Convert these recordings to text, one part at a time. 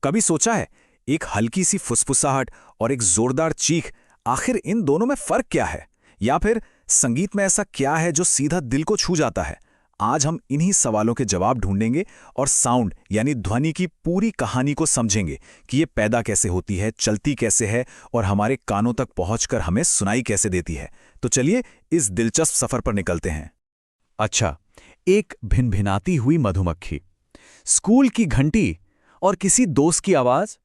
कभी सोचा है, एक हल्की सी फुसफुसाहट और एक जोरदार चीख, आखिर इन दोनों में फर्क क्या है? या फिर संगीत में ऐसा क्या है जो सीधा दिल को छू जाता है? आज हम इन्हीं सवालों के जवाब ढूंढेंगे और साउंड यानी ध्वनि की पूरी कहानी को समझेंगे कि ये पैदा कैसे होती है, चलती कैसे है और हमारे कानों तक पहुंचकर हमें सुनाई कैसे देती है। तो चलिए इस दिलचस्प सफर पर निकलते हैं। अच्छा, एक भिनभिनाती हुई मधुमक्खी, स्कूल की घंटी और किसी दोस्त की आवाज।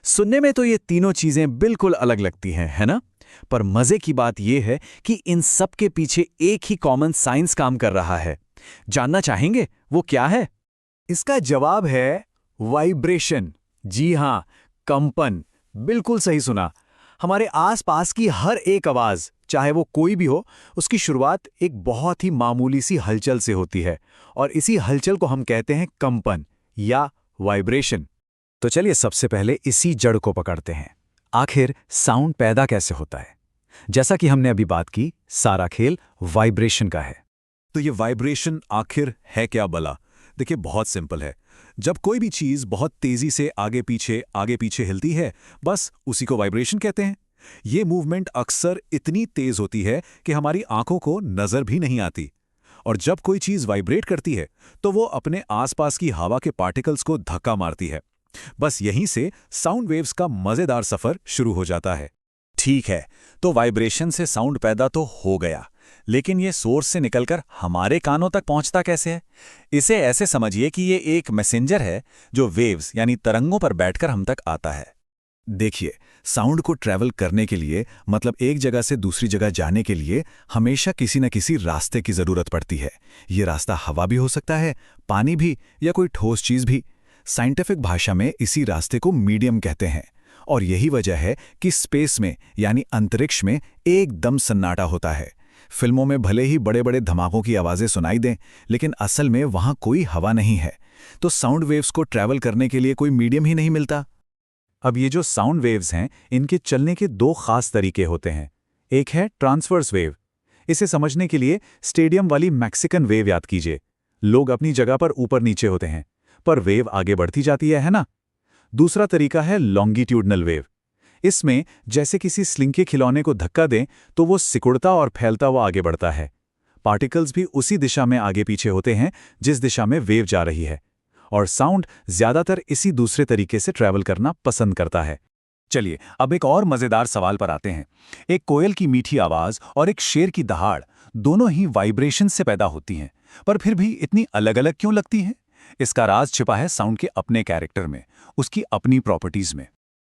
सुनने में तो ये तीनों चीजें बिल्कुल अलग लगती हैं, है ना? पर मजे की बात यह है कि इन सब के पीछे एक ही कॉमन साइंस काम कर रहा है। जानना चाहेंगे वो क्या है? इसका जवाब है वाइब्रेशन। जी हां, कंपन। बिल्कुल सही सुना। हमारे आसपास की हर एक आवाज, चाहे वो कोई भी हो, उसकी शुरुआत एक बहुत ही मामूली सी हलचल से होती है और इसी हलचल को हम कहते हैं कंपन या वाइब्रेशन। तो चलिए सबसे पहले इसी जड़ को पकड़ते हैं। आखिर साउंड पैदा कैसे होता है? जैसा कि हमने अभी बात की, सारा खेल वाइब्रेशन का है। तो ये वाइब्रेशन आखिर है क्या भला? देखिए, बहुत सिंपल है। जब कोई भी चीज बहुत तेजी से आगे पीछे हिलती है, बस उसी को वाइब्रेशन कहते हैं। ये मूवमेंट अक्सर इतनी तेज होती है कि हमारी आंखों को नजर भी नहीं आती। और जब कोई चीज वाइब्रेट करती है तो वो अपने आसपास की हवा के पार्टिकल्स को धक्का मारती है। बस यहीं से साउंड वेव्स का मजेदार सफर शुरू हो जाता है। ठीक है, तो वाइब्रेशन से साउंड पैदा तो हो गया, लेकिन ये सोर्स से निकलकर हमारे कानों तक पहुंचता कैसे है? इसे ऐसे समझिए कि ये एक मैसेंजर है जो वेव्स यानी तरंगों पर बैठकर हम तक आता है। देखिए, साउंड को ट्रैवल करने के लिए, मतलब एक जगह से दूसरी जगह जाने के लिए, हमेशा किसी न किसी रास्ते की जरूरत पड़ती है। ये रास्ता हवा भी हो सकता है, पानी भी, या कोई ठोस चीज भी। साइंटिफिक भाषा में इसी रास्ते को मीडियम कहते हैं। और यही वजह है कि स्पेस में यानी अंतरिक्ष में एकदम सन्नाटा होता है। फिल्मों में भले ही बड़े बड़े धमाकों की आवाजें सुनाई दें, लेकिन असल में वहां कोई हवा नहीं है। तो साउंड वेव्स को ट्रैवल करने के लिए कोई मीडियम ही नहीं मिलता। अब ये जो साउंड वेव्स हैं, इनके चलने के दो खास तरीके होते हैं। एक है ट्रांसवर्स वेव। इसे समझने के लिए स्टेडियम वाली मैक्सिकन वेव याद कीजिए। लोग अपनी जगह पर ऊपर नीचे होते हैं, पर वेव आगे बढ़ती जाती है ना? दूसरा तरीका है लॉन्गिट्यूडनल वेव। इसमें जैसे किसी स्लिंग के खिलौने को धक्का दें तो वो सिकुड़ता और फैलता हुआ आगे बढ़ता है। पार्टिकल्स भी उसी दिशा में आगे पीछे होते हैं जिस दिशा में वेव जा रही है। और साउंड ज्यादातर इसी दूसरे तरीके से ट्रैवल करना पसंद करता है। चलिए अब एक और मजेदार सवाल पर आते हैं। एक कोयल की मीठी आवाज और एक शेर की दहाड़, दोनों ही वाइब्रेशन से पैदा होती हैं, पर फिर भी इतनी अलग अलग क्यों लगती हैं? इसका राज छिपा है साउंड के अपने कैरेक्टर में, उसकी अपनी प्रॉपर्टीज में।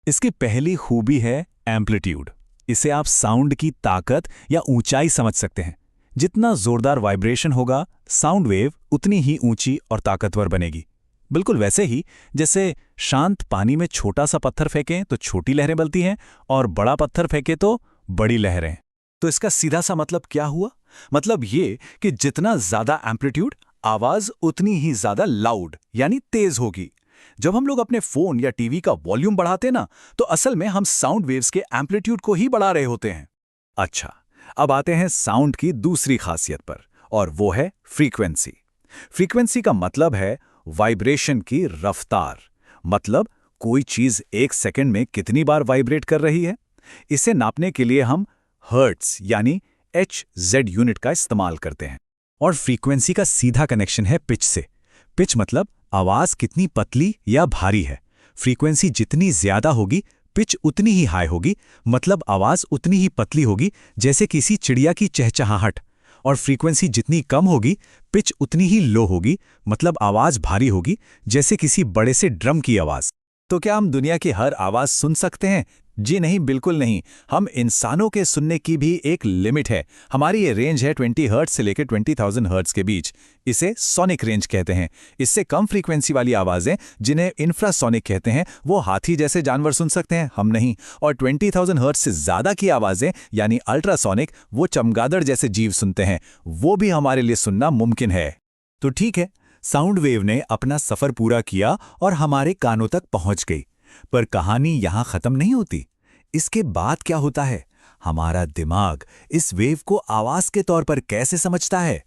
इसकी पहली खूबी है एम्पलीट्यूड। इसे आप साउंड की ताकत या ऊंचाई समझ सकते हैं। जितना जोरदार वाइब्रेशन होगा, साउंड वेव उतनी ही ऊंची और ताकतवर बनेगी। बिल्कुल वैसे ही जैसे शांत पानी में छोटा सा पत्थर फेंकें तो छोटी लहरें बनती हैं और बड़ा पत्थर फेंके तो बड़ी लहरें। तो इसका सीधा सा मतलब क्या हुआ? मतलब ये कि जितना ज्यादा एम्पलीट्यूड, आवाज उतनी ही ज्यादा लाउड यानी तेज होगी। जब हम लोग अपने फोन या टीवी का वॉल्यूम बढ़ाते ना, तो असल में हम साउंड वेव्स के एम्पलीट्यूड को ही बढ़ा रहे होते हैं। अच्छा, अब आते हैं साउंड की दूसरी खासियत पर, और वो है फ्रीक्वेंसी। फ्रीक्वेंसी का मतलब है वाइब्रेशन की रफ्तार। मतलब कोई चीज एक सेकंड में कितनी बार वाइब्रेट कर रही है। इसे नापने के लिए हम हर्ट्ज यानी HZ यूनिट का इस्तेमाल करते हैं। और फ्रीक्वेंसी का सीधा कनेक्शन है पिच से। पिच मतलब आवाज कितनी पतली या भारी है। फ्रीक्वेंसी जितनी ज्यादा होगी, पिच उतनी ही हाई होगी, मतलब आवाज उतनी ही पतली होगी जैसे किसी चिड़िया की चहचहाहट। और फ्रीक्वेंसी जितनी कम होगी, पिच उतनी ही लो होगी, मतलब आवाज भारी होगी जैसे किसी बड़े से ड्रम की आवाज। तो क्या हम दुनिया की हर आवाज सुन सकते हैं? जी नहीं, बिल्कुल नहीं। हम इंसानों के सुनने की भी एक लिमिट है। हमारी ये रेंज है 20 हर्ट्ज से लेकर 20,000 हर्ट्ज के बीच। इसे सोनिक रेंज कहते हैं। इससे कम फ्रीक्वेंसी वाली आवाजें, जिन्हें इंफ्रासोनिक कहते हैं, वो हाथी जैसे जानवर सुन सकते हैं, हम नहीं। और 20,000 हर्ट्ज से ज्यादा की आवाजें यानी अल्ट्रासोनिक, वो चमगादड़ जैसे जीव सुनते हैं। वो भी हमारे लिए सुनना मुमकिन है। तो ठीक है, साउंड वेव ने अपना सफर पूरा किया और हमारे कानों तक पहुंच गई। पर कहानी यहां खत्म नहीं होती। इसके बाद क्या होता है? हमारा दिमाग इस वेव को आवाज के तौर पर कैसे समझता है?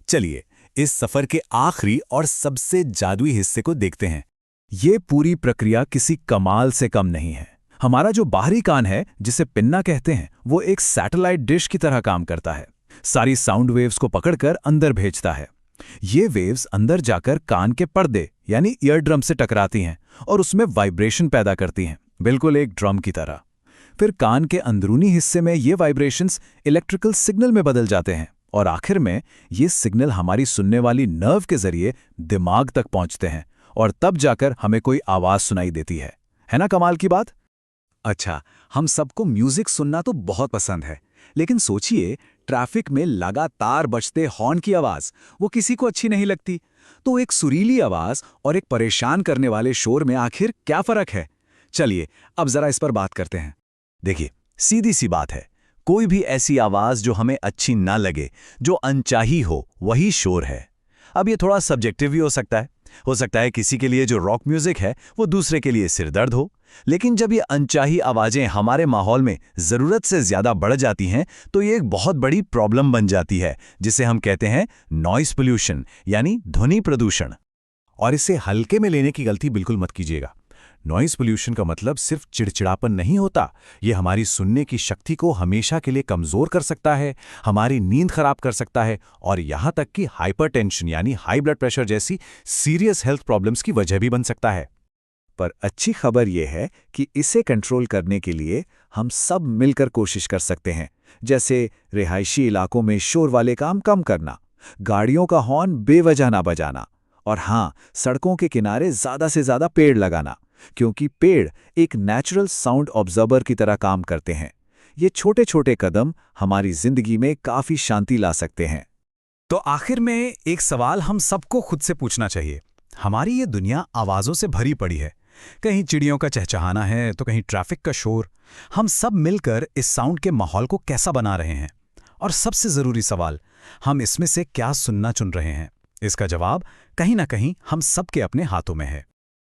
चलिए इस सफर के आखिरी और सबसे जादुई हिस्से को देखते हैं। ये पूरी प्रक्रिया किसी कमाल से कम नहीं है। हमारा जो बाहरी कान है, जिसे पिन्ना कहते हैं, वो एक सैटेलाइट डिश की तरह काम करता है। सारी साउंड वेव्स को पकड़कर अंदर भेजता है। ये वेव्स अंदर जाकर कान के पर्दे यानी ईयर ड्रम से टकराती हैं और उसमें वाइब्रेशन पैदा करती हैं, बिल्कुल एक ड्रम की तरह। फिर कान के अंदरूनी हिस्से में ये वाइब्रेशंस इलेक्ट्रिकल सिग्नल में बदल जाते हैं और आखिर में ये सिग्नल हमारी सुनने वाली नर्व के जरिए दिमाग तक पहुंचते हैं और तब जाकर हमें कोई आवाज सुनाई देती है ना कमाल की बात? अच्छा, हम सबको म्यूजिक सुनना तो बहुत पसंद है, लेकिन सोचिए ट्रैफिक में लगातार बजते हॉर्न की आवाज, वो किसी को अच्छी नहीं लगती। तो एक सुरीली आवाज और एक परेशान करने वाले शोर में आखिर क्या फर्क है? चलिए अब जरा इस पर बात करते हैं। देखिए, सीधी सी बात है, कोई भी ऐसी आवाज जो हमें अच्छी ना लगे, जो अनचाही हो, वही शोर है। अब ये थोड़ा सब्जेक्टिव भी हो सकता है। किसी के लिए जो रॉक म्यूजिक है वो दूसरे के लिए सिरदर्द हो, लेकिन जब ये अनचाही आवाजें हमारे माहौल में जरूरत से ज्यादा बढ़ जाती हैं तो ये एक बहुत बड़ी प्रॉब्लम बन जाती है, जिसे हम कहते हैं नॉइस पोल्यूशन यानी ध्वनि प्रदूषण। और इसे हल्के में लेने की गलती बिल्कुल मत कीजिएगा। नॉइस पोल्यूशन का मतलब सिर्फ चिड़चिड़ापन नहीं होता, ये हमारी सुनने की शक्ति को हमेशा के लिए कमजोर कर सकता है, हमारी नींद खराब कर सकता है और यहां तक कि हाइपरटेंशन यानी हाई ब्लड प्रेशर जैसी सीरियस हेल्थ प्रॉब्लम्स की वजह भी बन सकता है। पर अच्छी खबर यह है कि इसे कंट्रोल करने के लिए हम सब मिलकर कोशिश कर सकते हैं, जैसे रिहायशी इलाकों में शोर वाले काम कम करना, गाड़ियों का हॉर्न बेवजह ना बजाना और हाँ, सड़कों के किनारे ज्यादा से ज्यादा पेड़ लगाना, क्योंकि पेड़ एक नेचुरल साउंड ऑब्जर्वर की तरह काम करते हैं। ये छोटे छोटे कदम हमारी जिंदगी में काफी शांति ला सकते हैं। तो आखिर में एक सवाल हम सबको खुद से पूछना चाहिए। हमारी ये दुनिया आवाजों से भरी पड़ी है, कहीं चिड़ियों का चहचहाना है तो कहीं ट्रैफिक का शोर। हम सब मिलकर इस साउंड के माहौल को कैसा बना रहे हैं? और सबसे जरूरी सवाल, हम इसमें से क्या सुनना चुन रहे हैं? इसका जवाब कहीं ना कहीं हम सबके अपने हाथों में है।